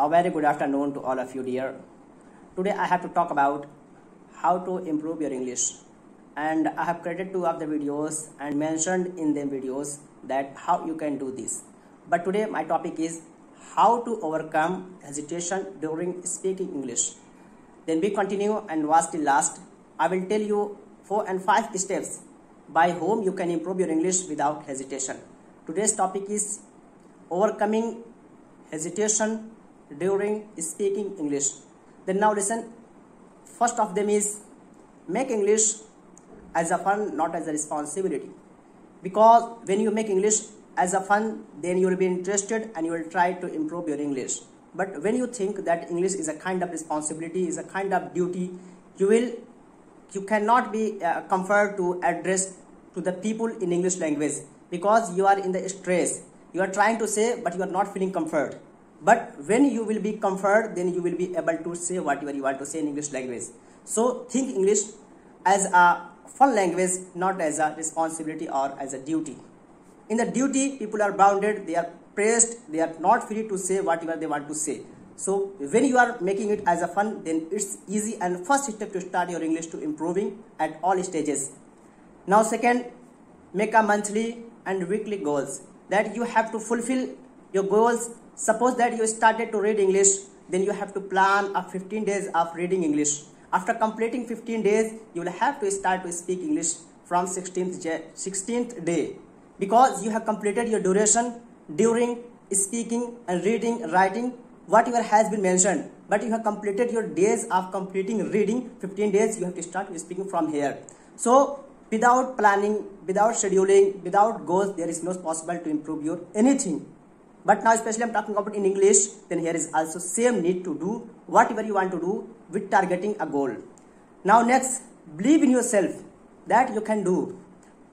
A very good afternoon to all of you dear. Today I have to talk about how to improve your English, and I have created 2 of the videos and mentioned in them videos that how you can do this. But today my topic is how to overcome hesitation during speaking English. Then we continue and watch till last. I will tell you 4 and 5 steps by whom you can improve your English without hesitation. Today's topic is overcoming hesitation during speaking English. Then now listen, first of them is make English as a fun, not as a responsibility. Because when you make English as a fun, then you will be interested and you will try to improve your English. But when you think that English is a kind of responsibility, is a kind of duty, you cannot be comfort to address to the people in English language, because you are in the stress. You are trying to say, but you are not feeling comfort. But when you will be comfort, then you will be able to say whatever you want to say in English language. So think English as a fun language, not as a responsibility or as a duty. In the duty, people are bounded, they are pressed, they are not free to say whatever they want to say. So when you are making it as a fun, then it's easy and first step to start your English to improving at all stages. Now second, make a monthly and weekly goals that you have to fulfill your goals. Suppose that you started to read English, then you have to plan a 15 days of reading English. After completing 15 days, you will have to start to speak English from 16th day, because you have completed your duration during speaking and reading, writing, whatever has been mentioned. But you have completed your days of completing reading, 15 days, you have to start speaking from here. So without planning, without scheduling, without goals, there is no possible to improve your anything. But now especially I'm talking about in English, then here is also same need to do whatever you want to do with targeting a goal. Now next, believe in yourself that you can do.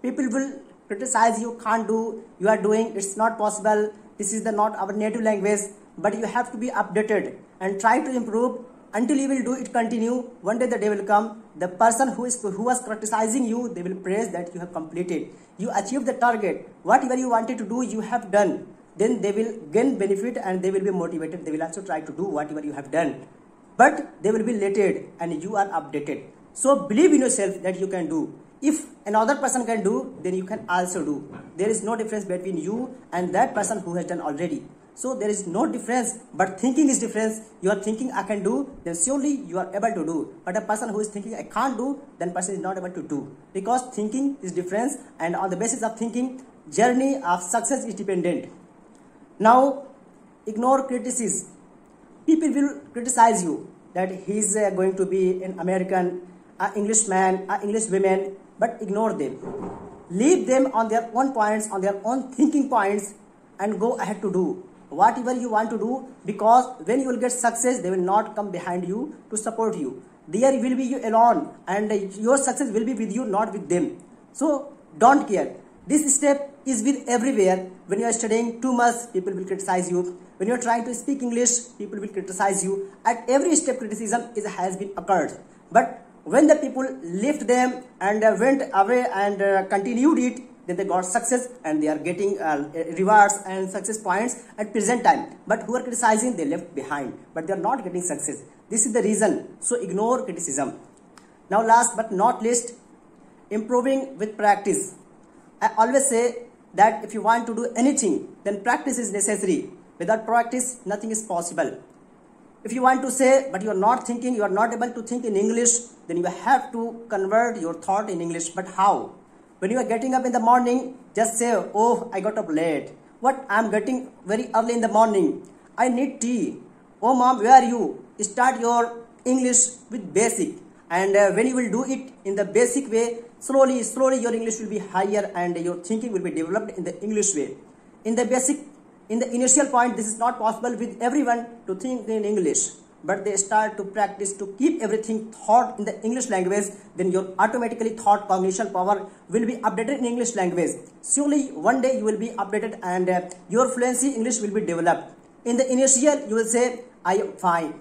People will criticize you, can't do, you are doing, it's not possible, this is not our native language. But you have to be updated and try to improve until you will do it continue. One day the day will come, the person who was criticizing you, they will praise that you have completed. You achieved the target, whatever you wanted to do, you have done. Then they will gain benefit and they will be motivated. They will also try to do whatever you have done. But they will be elated and you are updated. So believe in yourself that you can do. If another person can do, then you can also do. There is no difference between you and that person who has done already. So there is no difference, but thinking is difference. You are thinking I can do, then surely you are able to do. But a person who is thinking I can't do, then person is not able to do. Because thinking is difference, and on the basis of thinking, journey of success is dependent. Now, ignore criticism. People will criticize you that he is going to be an American, an Englishman, an English woman, but ignore them. Leave them on their own points, on their own thinking points, and go ahead to do whatever you want to do, because when you will get success, they will not come behind you to support you. There will be you alone, and your success will be with you, not with them. So don't care. This step is with everywhere. When you are studying too much, people will criticize you. When you are trying to speak English, people will criticize you. At every step, criticism has been occurred. But when the people left them and went away and continued it, then they got success and they are getting rewards and success points at present time. But who are criticizing, they left behind, but they are not getting success. This is the reason. So ignore criticism. Now last but not least, improving with practice. I always say that if you want to do anything, then practice is necessary. Without practice, nothing is possible. If you want to say, but you are not thinking, you are not able to think in English, then you have to convert your thought in English. But how? When you are getting up in the morning, just say, oh, I got up late. What? I am getting very early in the morning. I need tea. Oh, mom, where are you? Start your English with basic. And when you will do it in the basic way, slowly your English will be higher and your thinking will be developed in the English way. In the initial point, this is not possible with everyone to think in English. But they start to practice to keep everything thought in the English language, then your automatically thought cognition power will be updated in English language. Surely one day you will be updated and your fluency English will be developed. In the initial, you will say, I am fine.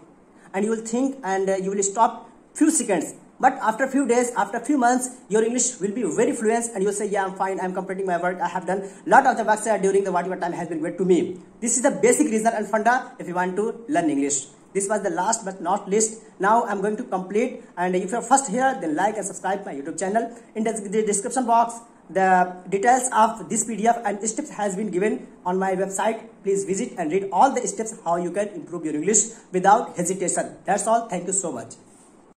And you will think and you will stop few seconds. But after a few days, after a few months, your English will be very fluent and you'll say, yeah, I'm fine, I'm completing my work, I have done a lot of the work during the whatever time has been given to me. This is the basic reason and funda if you want to learn English. This was the last but not least. Now I'm going to complete, and if you're first here, then like and subscribe my YouTube channel. In the description box, the details of this PDF and steps has been given on my website. Please visit and read all the steps how you can improve your English without hesitation. That's all. Thank you so much.